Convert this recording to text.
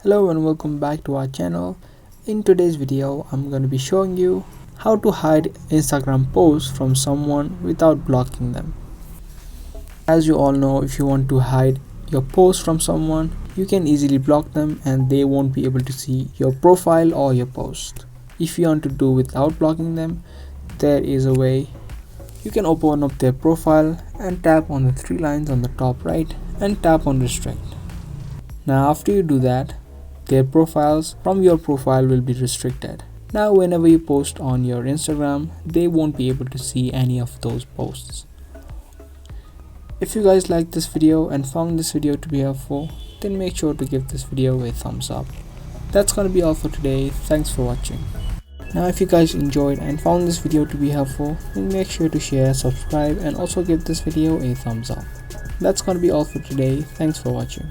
Hello and welcome back to our channel. In today's video, I'm going to be showing you how to hide Instagram posts from someone without blocking them. As you all know, if you want to hide your post from someone, you can easily block them and they won't be able to see your profile or your post. If you want to do without blocking them, there is a way. You can open up their profile and tap on the three lines on the top right and tap on restrict. Now after you do that, their profiles from your profile will be restricted. Now whenever you post on your Instagram, they won't be able to see any of those posts. If you guys liked this video and found this video to be helpful, then make sure to give this video a thumbs up. That's gonna be all for today. Thanks for watching. Now if you guys enjoyed and found this video to be helpful, then make sure to share, subscribe and also give this video a thumbs up. That's gonna be all for today. Thanks for watching.